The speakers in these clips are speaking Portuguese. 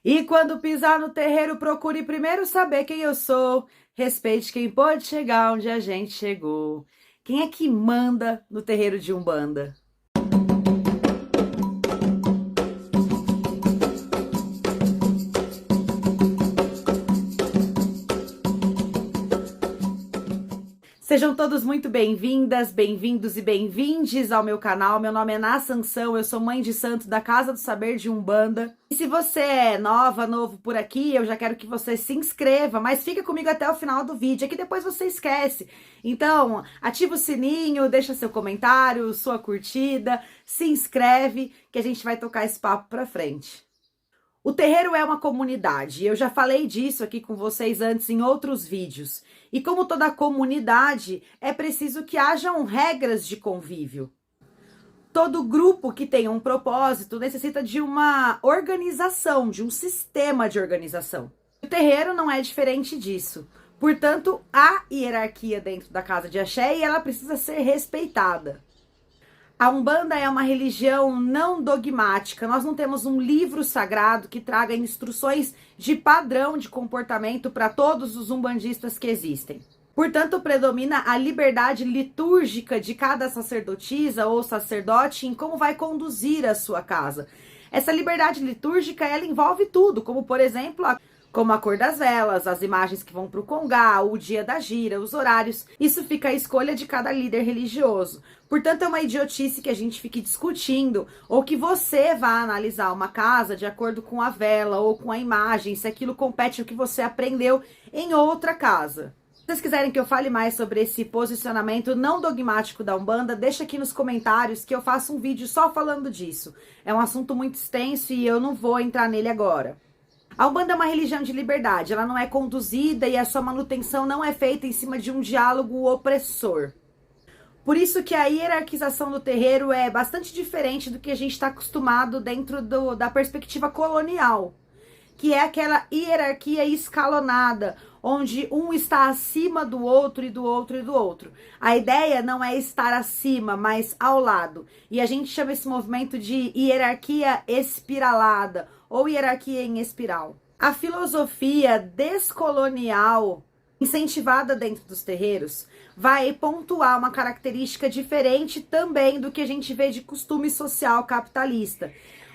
E quando pisar no terreiro, procure primeiro saber quem eu sou. Respeite quem pode chegar onde a gente chegou. Quem é que manda no terreiro de Umbanda? Sejam todos muito bem-vindas, bem-vindos e bem-vindes ao meu canal. Meu nome é Ná Sansão, eu sou mãe de santo da Casa do Saber de Umbanda. E se você é novo por aqui, eu já quero que você se inscreva, mas fica comigo até o final do vídeo, é que depois você esquece. Então, ativa o sininho, deixa seu comentário, sua curtida, se inscreve, que a gente vai tocar esse papo pra frente. O terreiro é uma comunidade, eu já falei disso aqui com vocês antes em outros vídeos. E como toda comunidade, é preciso que hajam regras de convívio. Todo grupo que tem um propósito necessita de uma organização, de um sistema de organização. O terreiro não é diferente disso. Portanto, há hierarquia dentro da casa de axé e ela precisa ser respeitada. A Umbanda é uma religião não dogmática, nós não temos um livro sagrado que traga instruções de padrão de comportamento para todos os umbandistas que existem. Portanto, predomina a liberdade litúrgica de cada sacerdotisa ou sacerdote em como vai conduzir a sua casa. Essa liberdade litúrgica, ela envolve tudo, como por exemplo, como a cor das velas, as imagens que vão para o congá, o dia da gira, os horários. Isso fica à escolha de cada líder religioso. Portanto, é uma idiotice que a gente fique discutindo ou que você vá analisar uma casa de acordo com a vela ou com a imagem, se aquilo compete ao que você aprendeu em outra casa. Se vocês quiserem que eu fale mais sobre esse posicionamento não dogmático da Umbanda, deixa aqui nos comentários que eu faço um vídeo só falando disso. É um assunto muito extenso e eu não vou entrar nele agora. A Umbanda é uma religião de liberdade, ela não é conduzida e a sua manutenção não é feita em cima de um diálogo opressor. Por isso que a hierarquização do terreiro é bastante diferente do que a gente está acostumado dentro da perspectiva colonial, que é aquela hierarquia escalonada, onde um está acima do outro e do outro e do outro. A ideia não é estar acima, mas ao lado. E a gente chama esse movimento de hierarquia espiralada, ou hierarquia em espiral. A filosofia descolonial, incentivada dentro dos terreiros, vai pontuar uma característica diferente também do que a gente vê de costume social capitalista,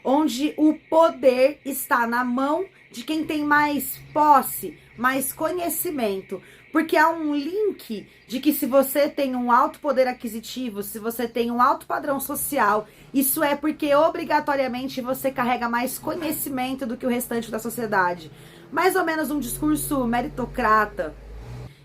onde o poder está na mão de quem tem mais posse, mais conhecimento, porque há um link de que se você tem um alto poder aquisitivo, se você tem um alto padrão social, isso é porque obrigatoriamente você carrega mais conhecimento do que o restante da sociedade. Mais ou menos um discurso meritocrata.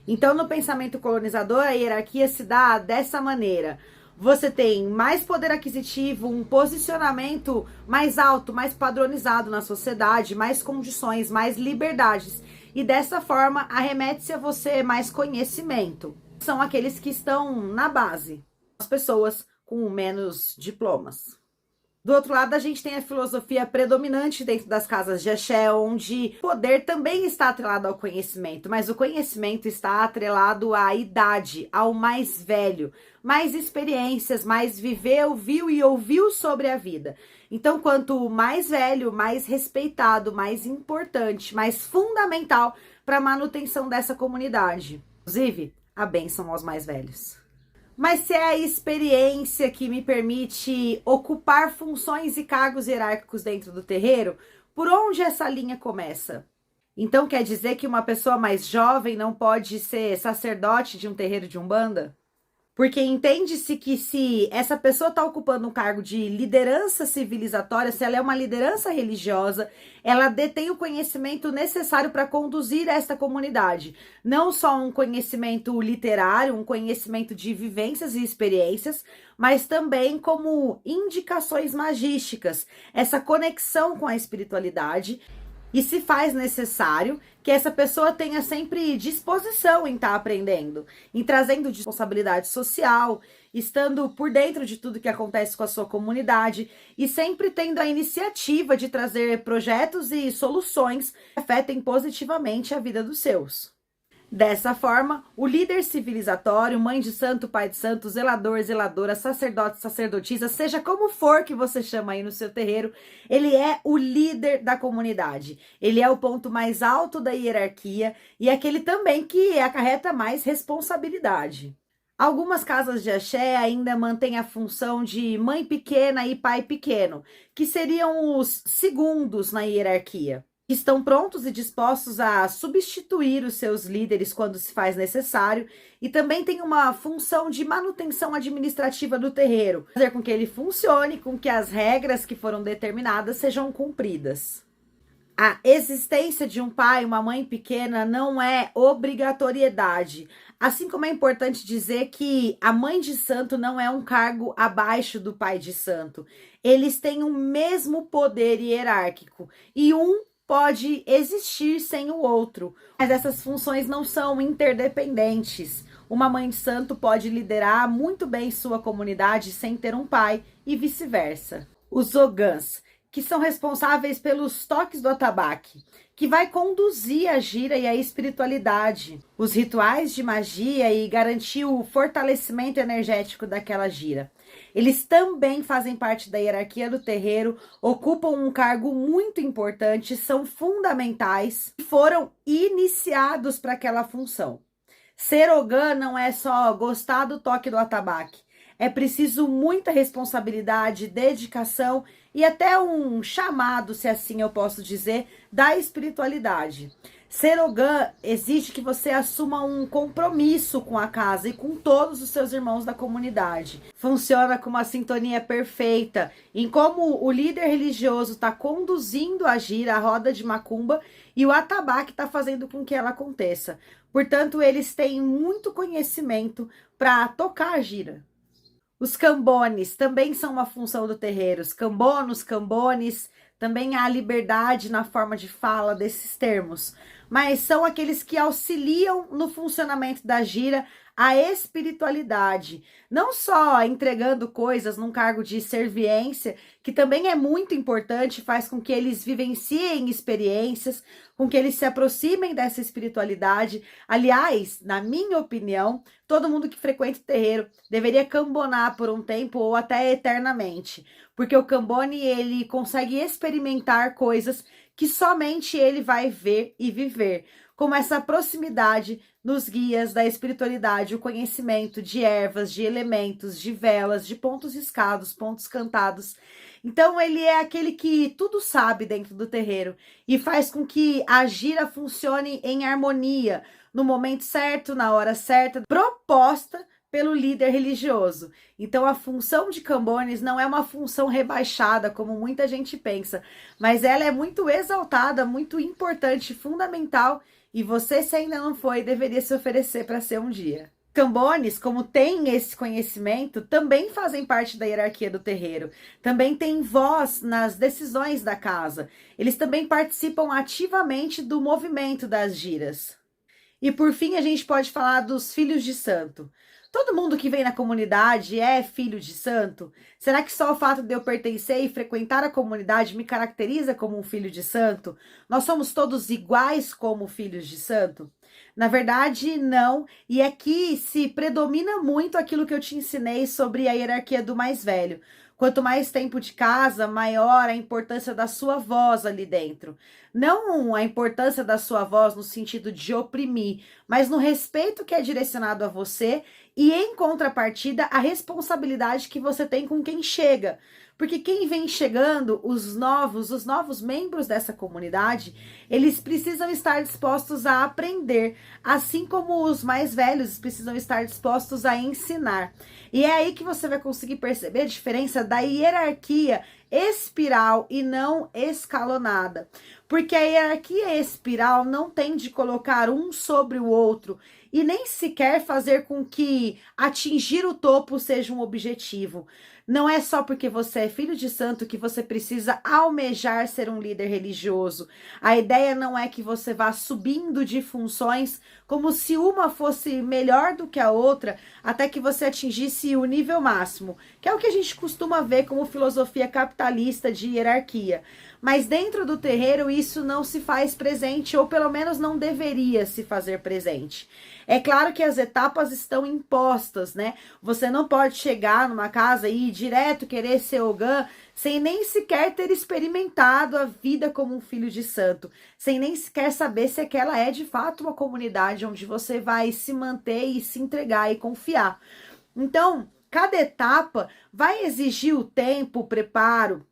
Então, no pensamento colonizador, a hierarquia se dá dessa maneira. Você tem mais poder aquisitivo, um posicionamento mais alto, mais padronizado na sociedade, mais condições, mais liberdades. E dessa forma, arremete-se a você mais conhecimento. São aqueles que estão na base, as pessoas com menos diplomas. Do outro lado, a gente tem a filosofia predominante dentro das casas de axé, onde o poder também está atrelado ao conhecimento, mas o conhecimento está atrelado à idade, ao mais velho, mais experiências, mais viveu, viu e ouviu sobre a vida. Então, quanto mais velho, mais respeitado, mais importante, mais fundamental para a manutenção dessa comunidade. Inclusive, a bênção aos mais velhos. Mas se é a experiência que me permite ocupar funções e cargos hierárquicos dentro do terreiro, por onde essa linha começa? Então quer dizer que uma pessoa mais jovem não pode ser sacerdote de um terreiro de Umbanda? Porque entende-se que se essa pessoa está ocupando um cargo de liderança civilizatória, se ela é uma liderança religiosa, ela detém o conhecimento necessário para conduzir esta comunidade. Não só um conhecimento literário, um conhecimento de vivências e experiências, mas também como indicações magísticas, essa conexão com a espiritualidade. E se faz necessário que essa pessoa tenha sempre disposição em estar aprendendo, em trazendo responsabilidade social, estando por dentro de tudo que acontece com a sua comunidade e sempre tendo a iniciativa de trazer projetos e soluções que afetem positivamente a vida dos seus. Dessa forma, o líder civilizatório, mãe de santo, pai de santo, zelador, zeladora, sacerdote, sacerdotisa, seja como for que você chama aí no seu terreiro, ele é o líder da comunidade. Ele é o ponto mais alto da hierarquia e é aquele também que acarreta mais responsabilidade. Algumas casas de axé ainda mantêm a função de mãe pequena e pai pequeno, que seriam os segundos na hierarquia. Estão prontos e dispostos a substituir os seus líderes quando se faz necessário e também tem uma função de manutenção administrativa do terreiro, fazer com que ele funcione, com que as regras que foram determinadas sejam cumpridas. A existência de um pai e uma mãe pequena não é obrigatoriedade, assim como é importante dizer que a mãe de santo não é um cargo abaixo do pai de santo. Eles têm o mesmo poder hierárquico e um pode existir sem o outro, mas essas funções não são interdependentes. Uma mãe de santo pode liderar muito bem sua comunidade sem ter um pai e vice-versa. Os ogãs, que são responsáveis pelos toques do atabaque, que vai conduzir a gira e a espiritualidade, os rituais de magia e garantir o fortalecimento energético daquela gira. Eles também fazem parte da hierarquia do terreiro, ocupam um cargo muito importante, são fundamentais e foram iniciados para aquela função. Ser ogã não é só gostar do toque do atabaque. É preciso muita responsabilidade, dedicação e até um chamado, se assim eu posso dizer, da espiritualidade. Ser ogã exige que você assuma um compromisso com a casa e com todos os seus irmãos da comunidade. Funciona com uma sintonia perfeita em como o líder religioso está conduzindo a gira, a roda de macumba, e o atabaque está fazendo com que ela aconteça. Portanto, eles têm muito conhecimento para tocar a gira. Os cambones também são uma função do terreiro. Os cambonos, cambones, também há liberdade na forma de fala desses termos. Mas são aqueles que auxiliam no funcionamento da gira a espiritualidade. Não só entregando coisas num cargo de serviência, que também é muito importante, faz com que eles vivenciem experiências, com que eles se aproximem dessa espiritualidade. Aliás, na minha opinião, todo mundo que frequenta o terreiro deveria cambonar por um tempo ou até eternamente, porque o cambone, ele consegue experimentar coisas que somente ele vai ver e viver, como essa proximidade nos guias da espiritualidade, o conhecimento de ervas, de elementos, de velas, de pontos escados, pontos cantados. Então ele é aquele que tudo sabe dentro do terreiro e faz com que a gira funcione em harmonia, no momento certo, na hora certa, proposta pelo líder religioso. Então a função de cambones não é uma função rebaixada, como muita gente pensa, mas ela é muito exaltada, muito importante, fundamental, e você, se ainda não foi, deveria se oferecer para ser um dia. Cambones, como têm esse conhecimento, também fazem parte da hierarquia do terreiro, também têm voz nas decisões da casa, eles também participam ativamente do movimento das giras. E por fim, a gente pode falar dos filhos de santo. Todo mundo que vem na comunidade é filho de santo? Será que só o fato de eu pertencer e frequentar a comunidade me caracteriza como um filho de santo? Nós somos todos iguais como filhos de santo? Na verdade, não. E aqui se predomina muito aquilo que eu te ensinei sobre a hierarquia do mais velho. Quanto mais tempo de casa, maior a importância da sua voz ali dentro. Não a importância da sua voz no sentido de oprimir, mas no respeito que é direcionado a você e, em contrapartida, a responsabilidade que você tem com quem chega. Porque quem vem chegando, os novos membros dessa comunidade, eles precisam estar dispostos a aprender, assim como os mais velhos precisam estar dispostos a ensinar. E é aí que você vai conseguir perceber a diferença da hierarquia espiral e não escalonada. Porque a hierarquia espiral não tem de colocar um sobre o outro e nem sequer fazer com que atingir o topo seja um objetivo. Não é só porque você é filho de santo que você precisa almejar ser um líder religioso. A ideia não é que você vá subindo de funções como se uma fosse melhor do que a outra até que você atingisse o nível máximo, que é o que a gente costuma ver como filosofia capitalista de hierarquia. Mas dentro do terreiro isso não se faz presente, ou pelo menos não deveria se fazer presente. É claro que as etapas estão impostas, né? Você não pode chegar numa casa e ir direto querer ser Ogã sem nem sequer ter experimentado a vida como um filho de santo, sem nem sequer saber se aquela é de fato uma comunidade onde você vai se manter e se entregar e confiar. Então, cada etapa vai exigir o tempo, o preparo,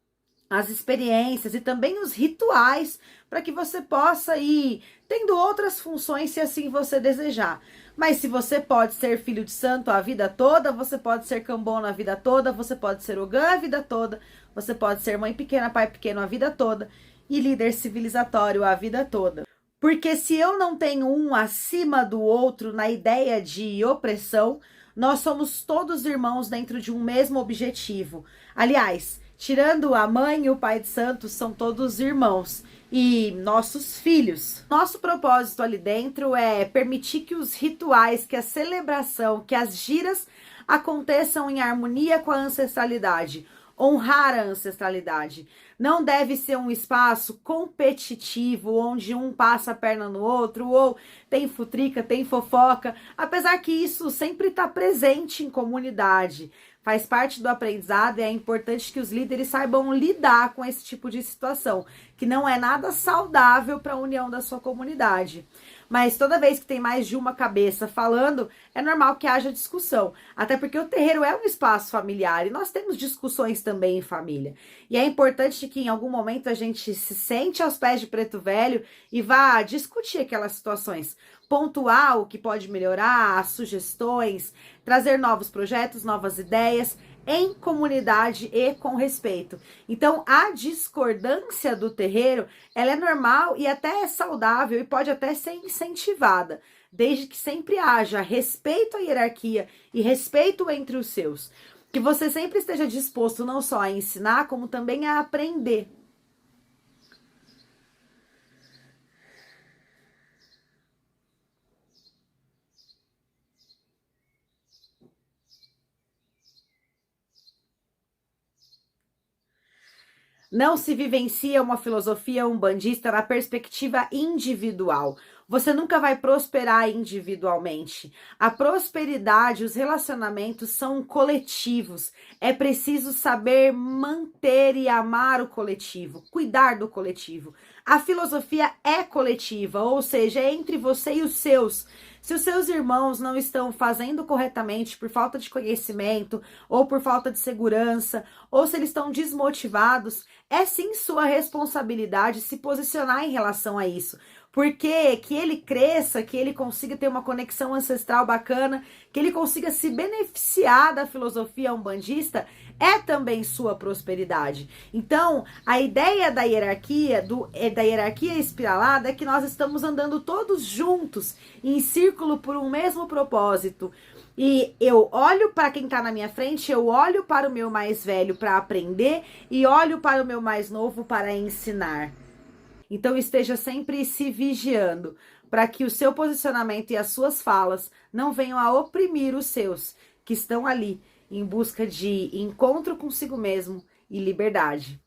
as experiências e também os rituais para que você possa ir tendo outras funções se assim você desejar. Mas se você pode ser filho de santo a vida toda, você pode ser cambona a vida toda, você pode ser Ogã a vida toda, você pode ser mãe pequena, pai pequeno a vida toda e líder civilizatório a vida toda. Porque se eu não tenho um acima do outro na ideia de opressão, nós somos todos irmãos dentro de um mesmo objetivo. Aliás, tirando a mãe e o pai de santo, são todos irmãos e nossos filhos. Nosso propósito ali dentro é permitir que os rituais, que a celebração, que as giras aconteçam em harmonia com a ancestralidade. Honrar a ancestralidade. Não deve ser um espaço competitivo, onde um passa a perna no outro, ou tem futrica, tem fofoca, apesar que isso sempre está presente em comunidade. Faz parte do aprendizado e é importante que os líderes saibam lidar com esse tipo de situação, que não é nada saudável para a união da sua comunidade. Mas toda vez que tem mais de uma cabeça falando, é normal que haja discussão. Até porque o terreiro é um espaço familiar e nós temos discussões também em família. E é importante que em algum momento a gente se sente aos pés de Preto Velho e vá discutir aquelas situações. Pontuar o que pode melhorar, as sugestões, trazer novos projetos, novas ideias, em comunidade e com respeito. Então, a discordância do terreiro, ela é normal e até é saudável e pode até ser incentivada, desde que sempre haja respeito à hierarquia e respeito entre os seus. Que você sempre esteja disposto não só a ensinar, como também a aprender. Não se vivencia uma filosofia umbandista na perspectiva individual. Você nunca vai prosperar individualmente. A prosperidade, os relacionamentos são coletivos. É preciso saber manter e amar o coletivo, cuidar do coletivo. A filosofia é coletiva, ou seja, é entre você e os seus. Se os seus irmãos não estão fazendo corretamente por falta de conhecimento, ou por falta de segurança, ou se eles estão desmotivados, é sim sua responsabilidade se posicionar em relação a isso. Porque que ele cresça, que ele consiga ter uma conexão ancestral bacana, que ele consiga se beneficiar da filosofia umbandista, é também sua prosperidade. Então, a ideia da hierarquia, da hierarquia espiralada, é que nós estamos andando todos juntos, em círculo por um mesmo propósito. E eu olho para quem está na minha frente, eu olho para o meu mais velho para aprender e olho para o meu mais novo para ensinar. Então esteja sempre se vigiando para que o seu posicionamento e as suas falas não venham a oprimir os seus, que estão ali em busca de encontro consigo mesmo e liberdade.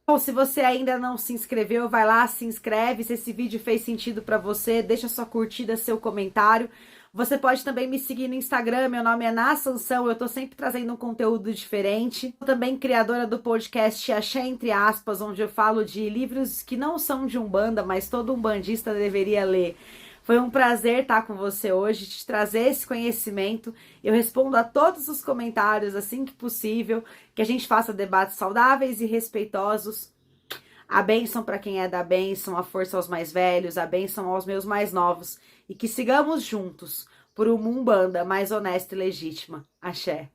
Bom, se você ainda não se inscreveu, vai lá, se inscreve. Se esse vídeo fez sentido para você, deixa sua curtida, seu comentário. Você pode também me seguir no Instagram, meu nome é Ná Sansão, eu tô sempre trazendo um conteúdo diferente. Sou também criadora do podcast Axé Entre Aspas, onde eu falo de livros que não são de Umbanda, mas todo umbandista deveria ler. Foi um prazer estar com você hoje, te trazer esse conhecimento. Eu respondo a todos os comentários assim que possível, que a gente faça debates saudáveis e respeitosos. A bênção para quem é da bênção, a força aos mais velhos, a bênção aos meus mais novos. E que sigamos juntos por uma Umbanda mais honesta e legítima. Axé.